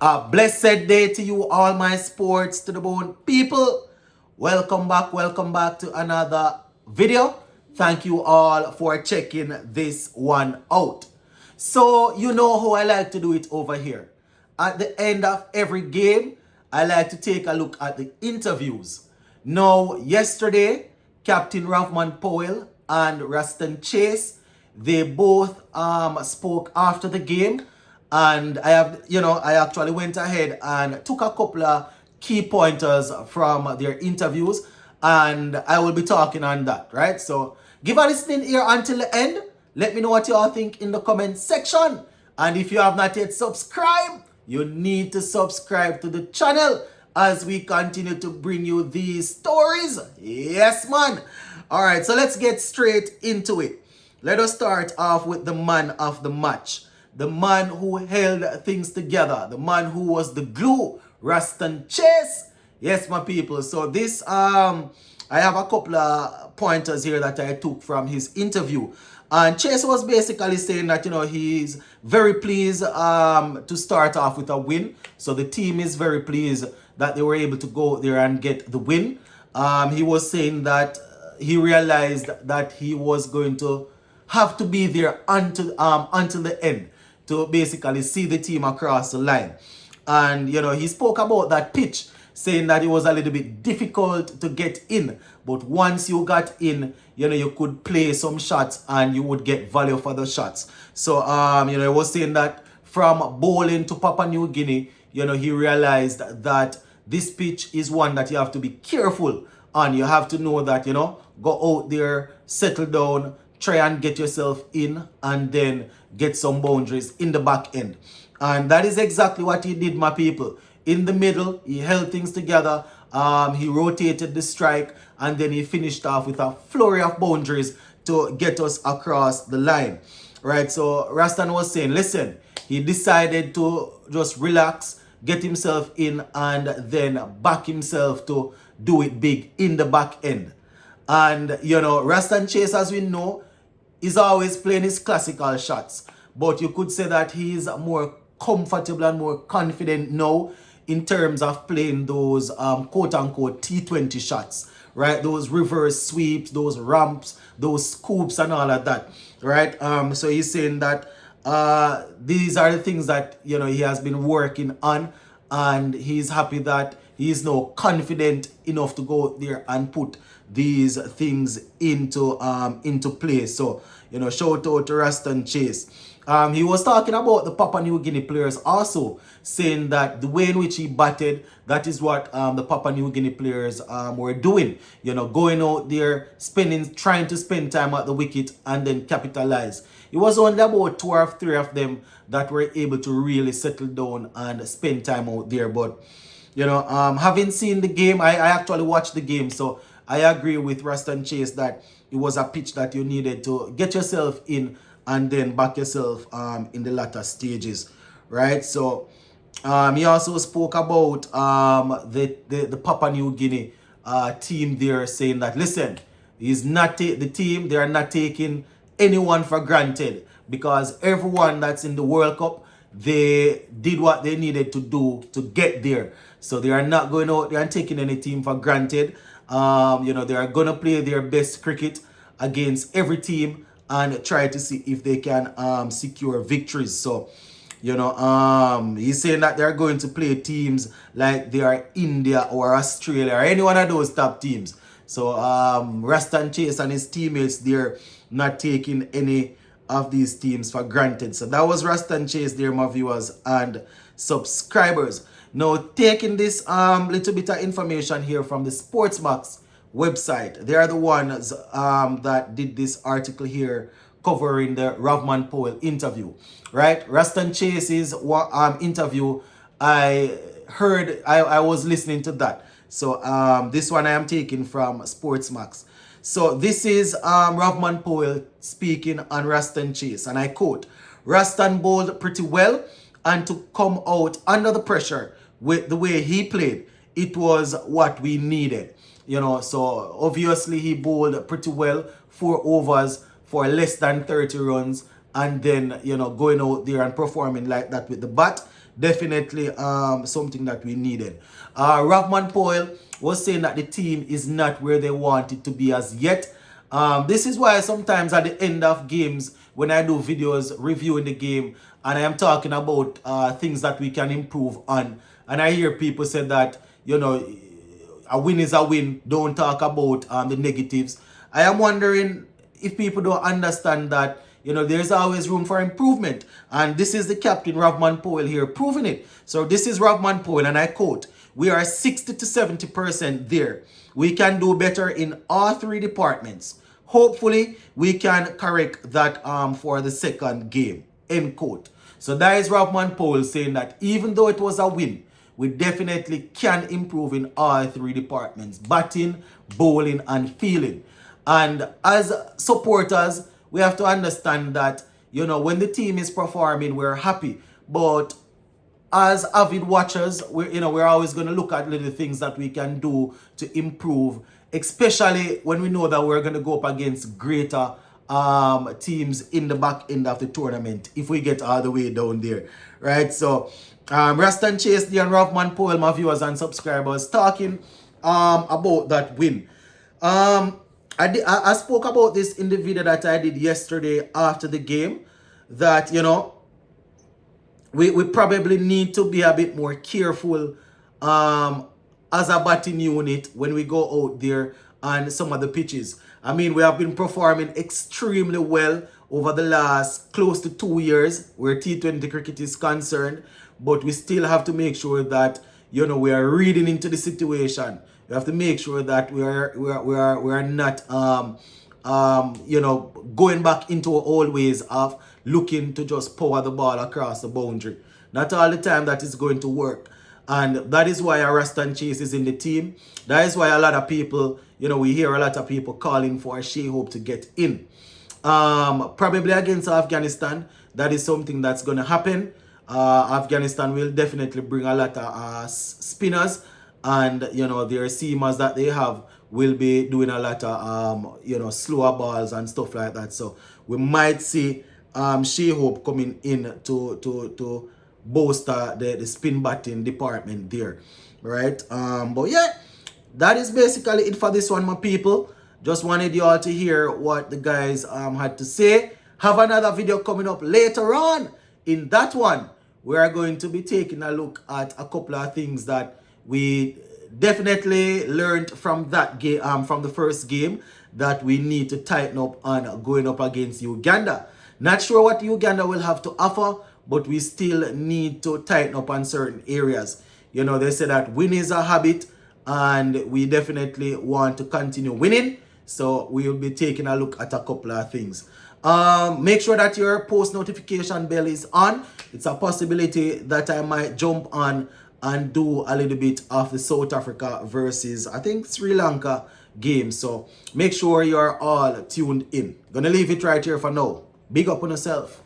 A blessed day to you, all my sports to the bone people. Welcome back to another video. Thank you all for checking this one out. So, you know how I like to do it over here. At the end of every game, I like to take a look at the interviews. Now, yesterday, Captain Rahman Powell and Ruston Chase, they both spoke after the game. And I actually went ahead and took a couple of key pointers from their interviews, and I will be talking on that, right? So give a listening here until the end. Let me know what you all think in the comment section. And if you have not yet subscribed, you need to subscribe to the channel as we continue to bring you these stories. Yes, man. All right, so let's get straight into it. Let us start off with the man of the match. The man who held things together. The man who was the glue. Ruston Chase. Yes, my people. So this, I have a couple of pointers here that I took from his interview. And Chase was basically saying that, he's very pleased to start off with a win. So the team is very pleased that they were able to go there and get the win. He was saying that he realized that he was going to have to be there until the end to basically see the team across the line. And, he spoke about that pitch, saying that it was a little bit difficult to get in. But once you got in, you could play some shots and you would get value for the shots. So, he was saying that from bowling to Papua New Guinea, he realized that this pitch is one that you have to be careful on. You have to know that, go out there, settle down, try and get yourself in, and then get some boundaries in the back end. And that is exactly what he did, my people. In the middle, he held things together. He rotated the strike, and then he finished off with a flurry of boundaries to get us across the line. Right, so Rastan was saying, listen, he decided to just relax, get himself in, and then back himself to do it big in the back end. And, Rastan Chase, as we know, is always playing his classical shots. But you could say that he's more comfortable and more confident now in terms of playing those quote-unquote T20 shots, right? Those reverse sweeps, those ramps, those scoops and all of that, right? So he's saying that these are the things that, he has been working on, and he's happy that he's now confident enough to go there and put these things into place. So, shout out to Ruston Chase. He was talking about the Papua New Guinea players also, saying that the way in which he batted, that is what the Papua New Guinea players were doing. Going out there, trying to spend time at the wicket and then capitalize. It was only about 2 or 3 of them that were able to really settle down and spend time out there. But, having seen the game, I actually watched the game, so I agree with Ruston Chase that it was a pitch that you needed to get yourself in and then back yourself in the latter stages, right? So he also spoke about the Papua New Guinea team there, saying that, listen, the team, they are not taking anyone for granted, because everyone that's in the World Cup, they did what they needed to do to get there. So they are not going out there and taking any team for granted. They are going to play their best cricket against every team and try to see if they can secure victories. So, he's saying that they're going to play teams like they are India or Australia or any one of those top teams. So, Ruston Chase and his teammates, they're not taking any of these teams for granted. So that was Ruston Chase there, my viewers and subscribers. Now, taking this little bit of information here from the Sportsmax website. They are the ones that did this article here covering the Rahman Powell interview, right? Ruston Chase's interview, I was listening to that. So this one I am taking from Sportsmax. So this is Rahman Powell speaking on Ruston Chase, and I quote, Ruston bowled pretty well, and to come out under the pressure with the way he played, it was what we needed. So obviously he bowled pretty well, 4 overs for less than 30 runs, and then, going out there and performing like that with the bat, definitely something that we needed. Ravman Powell was saying that the team is not where they want it to be as yet. This is why sometimes at the end of games, when I do videos reviewing the game and I am talking about things that we can improve on, and I hear people say that, you know, a win is a win, don't talk about the negatives. I am wondering if people don't understand that, you know, there's always room for improvement. And this is the captain, Ravman Powell, here proving it. So this is Ravman Powell, and I quote, "We are 60 to 70% there. We can do better in all three departments. Hopefully, we can correct that for the second game." End quote. So that is Ravman Powell saying that even though it was a win, we definitely can improve in all three departments: batting, bowling, and fielding. And as supporters, we have to understand that, you know, when the team is performing, we're happy. But as avid watchers, we're always going to look at little things that we can do to improve, especially when we know that we're going to go up against greater teams in the back end of the tournament if we get all the way down there, right? So Rastan Chase, the Ravman Powell, my viewers and subscribers, talking about that win. I spoke about this in the video that I did yesterday after the game, that, you know, we probably need to be a bit more careful as a batting unit when we go out there on some of the pitches. I mean, we have been performing extremely well over the last close to 2 years where T20 cricket is concerned, but we still have to make sure that, you know, we are reading into the situation. We have to make sure that we are not you know, going back into our old ways of looking to just power the ball across the boundary. Not all the time that is going to work. And that is why Rastan Chase is in the team. That is why a lot of people, you know, we hear a lot of people calling for Shea Hope to get in. Probably against Afghanistan, that is something that's going to happen. Afghanistan will definitely bring a lot of spinners, and, you know, their seamers that they have will be doing a lot of you know, slower balls and stuff like that. So we might see Shea Hope coming in to bolster the spin batting department there, right? But yeah, that is basically it for this one, my people. Just wanted you all to hear what the guys had to say. Have another video coming up later on. In that one, we are going to be taking a look at a couple of things that we definitely learned from that game, from the first game, that we need to tighten up on going up against Uganda. Not sure what Uganda will have to offer, but we still need to tighten up on certain areas. You know, they say that win is a habit, and we definitely want to continue winning. So we will be taking a look at a couple of things. Make sure that your post notification bell is on. It's a possibility that I might jump on and do a little bit of the South Africa versus, I think, Sri Lanka game. So make sure you're all tuned in. Gonna leave it right here for now. Big up on yourself.